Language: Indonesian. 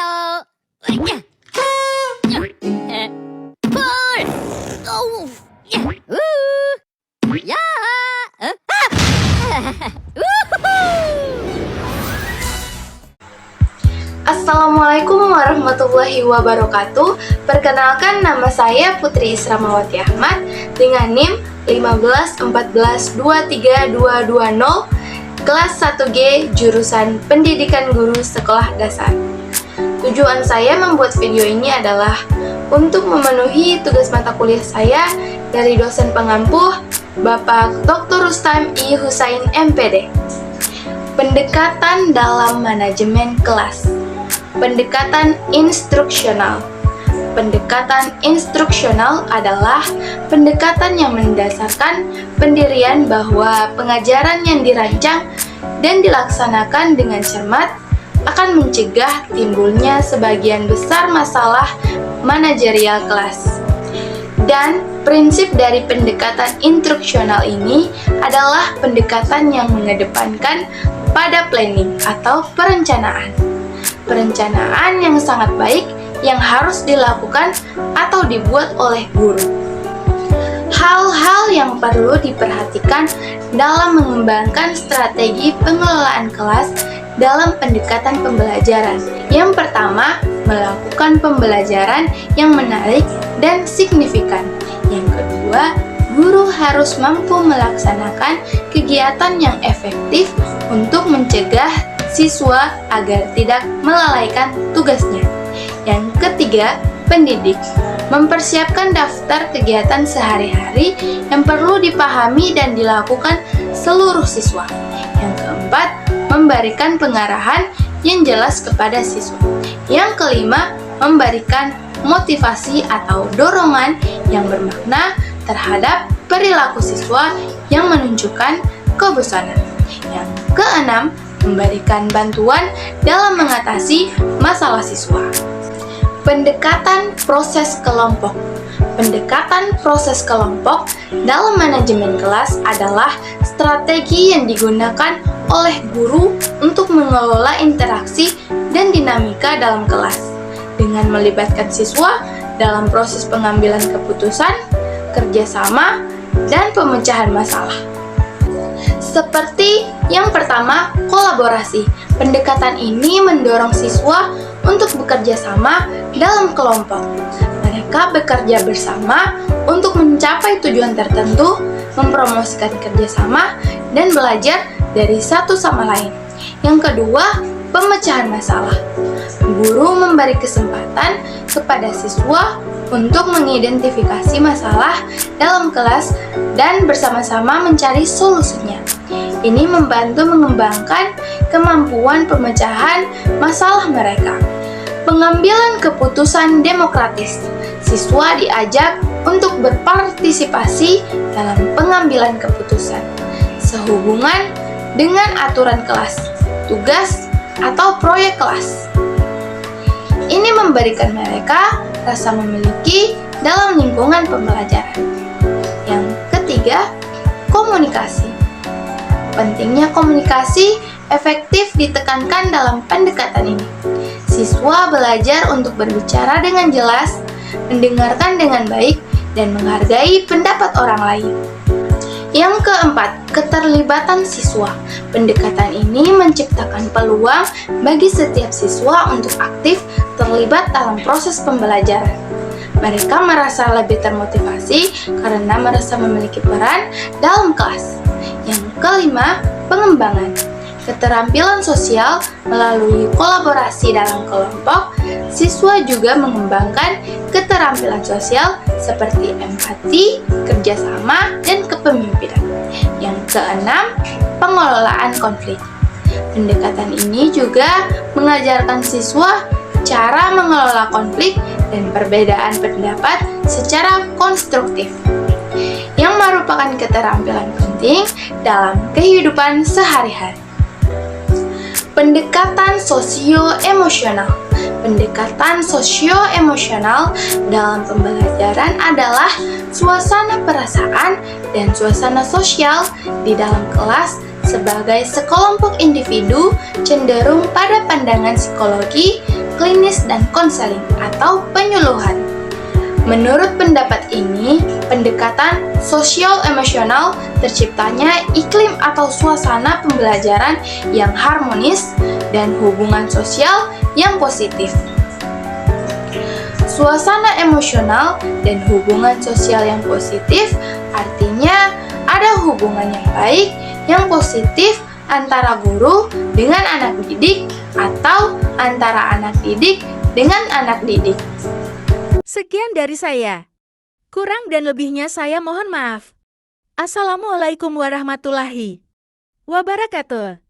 Halo. Pul. Oh. Ya. Assalamualaikum warahmatullahi wabarakatuh. Perkenalkan, nama saya Putri Isramawati Ahmad dengan NIM 151423220, kelas 1G, jurusan Pendidikan Guru Sekolah Dasar. Tujuan saya membuat video ini adalah untuk memenuhi tugas mata kuliah saya dari dosen pengampuh Bapak Dr. Rustam I. Husain MPD. Pendekatan dalam manajemen kelas. Pendekatan instruksional. Pendekatan instruksional adalah pendekatan yang mendasarkan pendirian bahwa pengajaran yang dirancang dan dilaksanakan dengan cermat akan mencegah timbulnya sebagian besar masalah manajerial kelas. Dan prinsip dari pendekatan instruksional ini adalah pendekatan yang mengedepankan pada planning atau perencanaan. Perencanaan yang sangat baik yang harus dilakukan atau dibuat oleh guru. Hal-hal yang perlu diperhatikan dalam mengembangkan strategi pengelolaan kelas dalam pendekatan pembelajaran. Yang pertama, melakukan pembelajaran yang menarik dan signifikan. Yang kedua, guru harus mampu melaksanakan kegiatan yang efektif untuk mencegah siswa agar tidak melalaikan tugasnya. Yang ketiga, pendidik mempersiapkan daftar kegiatan sehari-hari yang perlu dipahami dan dilakukan seluruh siswa. Yang keempat, memberikan pengarahan yang jelas kepada siswa. Yang kelima, memberikan motivasi atau dorongan yang bermakna terhadap perilaku siswa yang menunjukkan kebosanan. Yang keenam, memberikan bantuan dalam mengatasi masalah siswa. Pendekatan proses kelompok. Pendekatan proses kelompok dalam manajemen kelas adalah strategi yang digunakan oleh guru untuk mengelola interaksi dan dinamika dalam kelas dengan melibatkan siswa dalam proses pengambilan keputusan, kerjasama, dan pemecahan masalah. Seperti yang pertama, kolaborasi. Pendekatan ini mendorong siswa untuk bekerja sama dalam kelompok. Mereka bekerja bersama untuk mencapai tujuan tertentu, mempromosikan kerjasama, dan belajar dari satu sama lain. Yang kedua, pemecahan masalah. Guru memberi kesempatan kepada siswa untuk mengidentifikasi masalah dalam kelas dan bersama-sama mencari solusinya. Ini membantu mengembangkan kemampuan pemecahan masalah mereka. Pengambilan keputusan demokratis. Siswa diajak untuk berpartisipasi dalam pengambilan keputusan sehubungan dengan aturan kelas, tugas, atau proyek kelas. Ini memberikan mereka rasa memiliki dalam lingkungan pembelajaran. Yang ketiga, komunikasi. Pentingnya komunikasi efektif ditekankan dalam pendekatan ini. Siswa belajar untuk berbicara dengan jelas, mendengarkan dengan baik, dan menghargai pendapat orang lain. Yang keempat, keterlibatan siswa. Pendekatan ini menciptakan peluang bagi setiap siswa untuk aktif terlibat dalam proses pembelajaran. Mereka merasa lebih termotivasi karena merasa memiliki peran dalam kelas. Yang kelima, pengembangan. Keterampilan sosial melalui kolaborasi dalam kelompok, siswa juga mengembangkan keterampilan sosial seperti empati, kerjasama, dan kepemimpinan. Yang keenam, pengelolaan konflik. Pendekatan ini juga mengajarkan siswa cara mengelola konflik dan perbedaan pendapat secara konstruktif, yang merupakan keterampilan penting dalam kehidupan sehari-hari. Pendekatan sosio-emosional. Pendekatan sosio-emosional dalam pembelajaran adalah suasana perasaan dan suasana sosial di dalam kelas sebagai sekelompok individu cenderung pada pandangan psikologi klinis dan konseling atau penyuluhan. Menurut pendapat ini, pendekatan sosial-emosional terciptanya iklim atau suasana pembelajaran yang harmonis dan hubungan sosial yang positif. Suasana emosional dan hubungan sosial yang positif artinya ada hubungan yang baik, yang positif antara guru dengan anak didik atau antara anak didik dengan anak didik. Sekian dari saya. Kurang dan lebihnya saya mohon maaf. Assalamualaikum warahmatullahi wabarakatuh.